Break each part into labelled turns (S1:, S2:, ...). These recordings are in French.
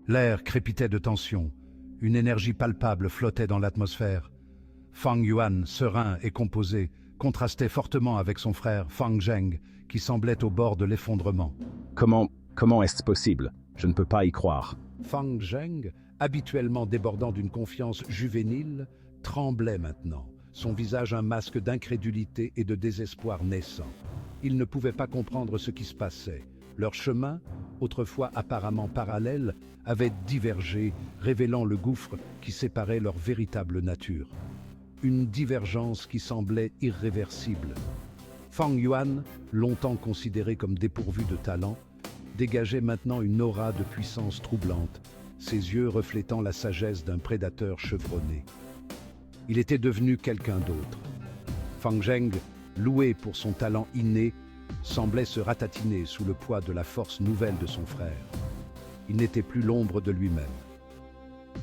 S1: L'air crépitait de tension. Une énergie palpable flottait dans l'atmosphère. Fang Yuan, serein et composé, contrastait fortement avec son frère Fang Zheng, qui semblait au bord de l'effondrement.
S2: Comment est-ce possible? Je ne peux pas y croire.
S1: Fang Zheng, habituellement débordant d'une confiance juvénile, tremblait maintenant, son visage un masque d'incrédulité et de désespoir naissant. Il ne pouvait pas comprendre ce qui se passait. Leur chemin, autrefois apparemment parallèle, avait divergé, révélant le gouffre qui séparait leur véritable nature. Une divergence qui semblait irréversible. Fang Yuan, longtemps considéré comme dépourvu de talent, dégageait maintenant une aura de puissance troublante, ses yeux reflétant la sagesse d'un prédateur chevronné. Il était devenu quelqu'un d'autre. Fang Zheng, loué pour son talent inné, semblait se ratatiner sous le poids de la force nouvelle de son frère. Il n'était plus l'ombre de lui-même.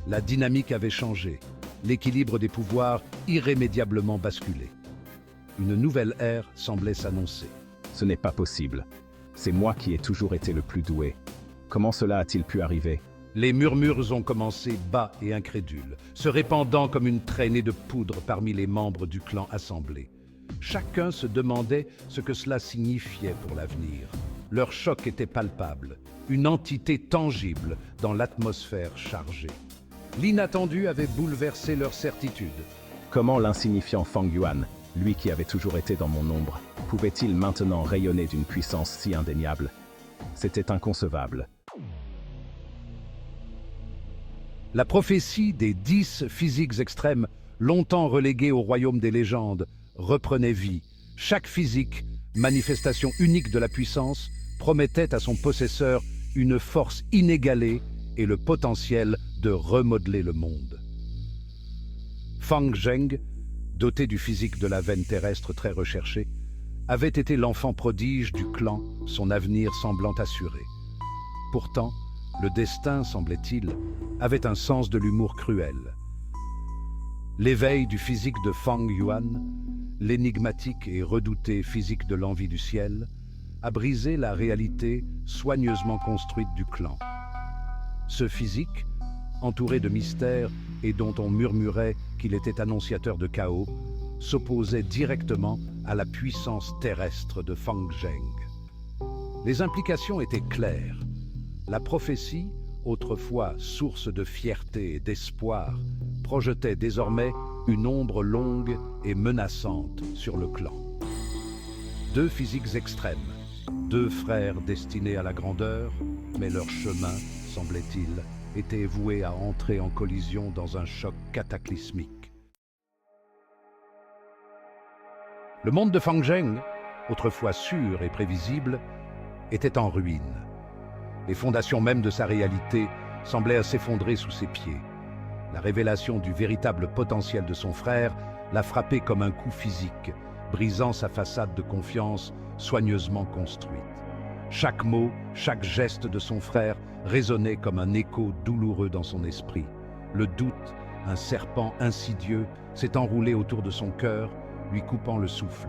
S1: La dynamique avait changé, l'équilibre des pouvoirs irrémédiablement basculé. Une nouvelle ère semblait s'annoncer.
S2: Ce n'est pas possible. C'est moi qui ai toujours été le plus doué. Comment cela a-t-il pu arriver?
S1: Les murmures ont commencé bas et incrédules, se répandant comme une traînée de poudre parmi les membres du clan assemblé. Chacun se demandait ce que cela signifiait pour l'avenir. Leur choc était palpable, une entité tangible dans l'atmosphère chargée. L'inattendu avait bouleversé leur certitude.
S2: Comment l'insignifiant Fang Yuan, lui qui avait toujours été dans mon ombre, pouvait-il maintenant rayonner d'une puissance si indéniable? C'était inconcevable.
S1: La prophétie des 10 physiques extrêmes, longtemps reléguée au royaume des légendes, reprenait vie. Chaque physique, manifestation unique de la puissance, promettait à son possesseur une force inégalée et le potentiel de remodeler le monde. Fang Zheng, doté du physique de la veine terrestre très recherché, avait été l'enfant prodige du clan, son avenir semblant assuré. Pourtant, le destin, semblait-il, avait un sens de l'humour cruel. L'éveil du physique de Fang Yuan, l'énigmatique et redouté physique de l'envie du ciel, a brisé la réalité soigneusement construite du clan. Ce physique, entouré de mystères et dont on murmurait qu'il était annonciateur de chaos, s'opposait directement à la puissance terrestre de Fang Zheng. Les implications étaient claires. La prophétie, autrefois source de fierté et d'espoir, projetait désormais une ombre longue et menaçante sur le clan. Deux physiques extrêmes, deux frères destinés à la grandeur, mais leur chemin, semblait-il, était voué à entrer en collision dans un choc cataclysmique. Le monde de Fang Zheng, autrefois sûr et prévisible, était en ruine. Les fondations mêmes de sa réalité semblaient s'effondrer sous ses pieds. La révélation du véritable potentiel de son frère l'a frappé comme un coup physique, brisant sa façade de confiance soigneusement construite. Chaque mot, chaque geste de son frère résonnait comme un écho douloureux dans son esprit. Le doute, un serpent insidieux, s'est enroulé autour de son cœur, lui coupant le souffle.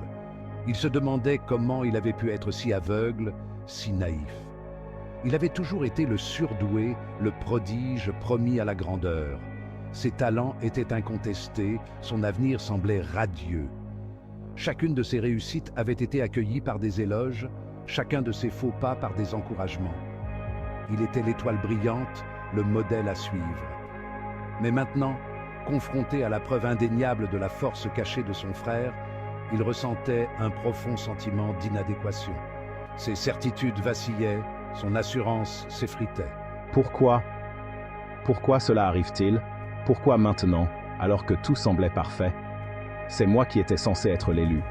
S1: Il se demandait comment il avait pu être si aveugle, si naïf. Il avait toujours été le surdoué, le prodige promis à la grandeur. Ses talents étaient incontestés, son avenir semblait radieux. Chacune de ses réussites avait été accueillie par des éloges, chacun de ses faux pas par des encouragements. Il était l'étoile brillante, le modèle à suivre. Mais maintenant, confronté à la preuve indéniable de la force cachée de son frère, il ressentait un profond sentiment d'inadéquation. Ses certitudes vacillaient, son assurance s'effritait.
S2: Pourquoi cela arrive-t-il? Pourquoi maintenant, alors que tout semblait parfait? C'est moi qui étais censé être l'élu.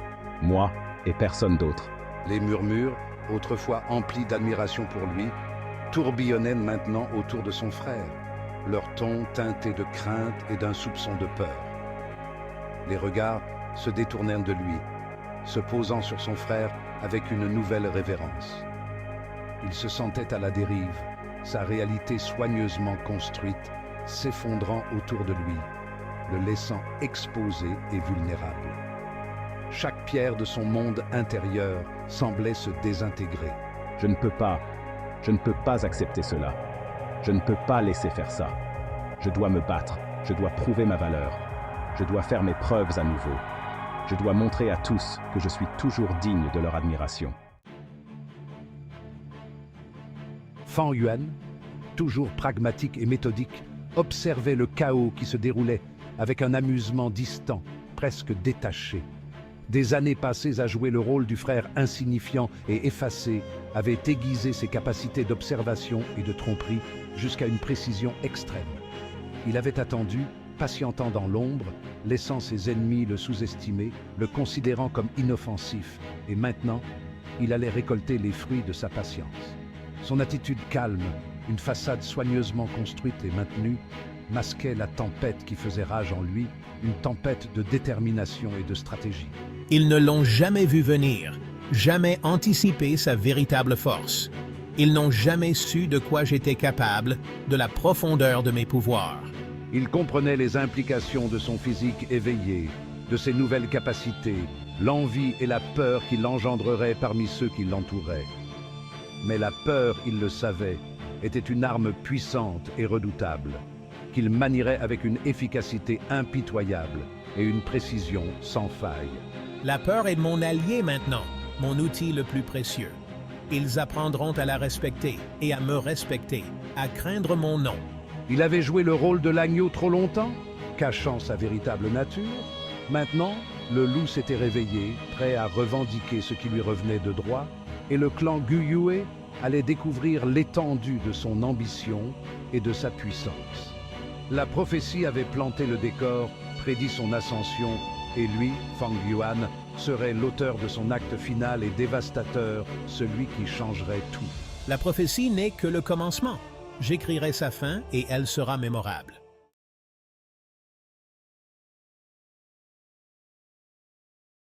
S2: Moi et personne d'autre.
S1: Les murmures, autrefois emplis d'admiration pour lui, tourbillonnaient maintenant autour de son frère, leur ton teinté de crainte et d'un soupçon de peur. Les regards se détournèrent de lui, se posant sur son frère avec une nouvelle révérence. Il se sentait à la dérive, sa réalité soigneusement construite, s'effondrant autour de lui, le laissant exposé et vulnérable. Chaque pierre de son monde intérieur semblait se désintégrer.
S2: Je ne peux pas accepter cela. Je ne peux pas laisser faire ça. Je dois me battre, je dois prouver ma valeur. Je dois faire mes preuves à nouveau. Je dois montrer à tous que je suis toujours digne de leur admiration.
S1: Fang Yuan, toujours pragmatique et méthodique, observait le chaos qui se déroulait avec un amusement distant, presque détaché. Des années passées à jouer le rôle du frère insignifiant et effacé avaient aiguisé ses capacités d'observation et de tromperie jusqu'à une précision extrême. Il avait attendu, patientant dans l'ombre, laissant ses ennemis le sous-estimer, le considérant comme inoffensif, et maintenant, il allait récolter les fruits de sa patience. Son attitude calme, une façade soigneusement construite et maintenue, masquait la tempête qui faisait rage en lui, une tempête de détermination et de stratégie.
S3: Ils ne l'ont jamais vu venir, jamais anticipé sa véritable force. Ils n'ont jamais su de quoi j'étais capable, de la profondeur de mes pouvoirs.
S1: Il comprenait les implications de son physique éveillé, de ses nouvelles capacités, l'envie et la peur qu'il engendrerait parmi ceux qui l'entouraient. Mais la peur, il le savait, était une arme puissante et redoutable, qu'il manierait avec une efficacité impitoyable et une précision sans faille.
S3: La peur est mon allié maintenant, mon outil le plus précieux. Ils apprendront à la respecter et à me respecter, à craindre mon nom.
S1: Il avait joué le rôle de l'agneau trop longtemps, cachant sa véritable nature. Maintenant, le loup s'était réveillé, prêt à revendiquer ce qui lui revenait de droit, et le clan Guyue allait découvrir l'étendue de son ambition et de sa puissance. La prophétie avait planté le décor, prédit son ascension, et lui, Fang Yuan, serait l'auteur de son acte final et dévastateur, celui qui changerait tout.
S3: La prophétie n'est que le commencement. J'écrirai sa fin et elle sera mémorable.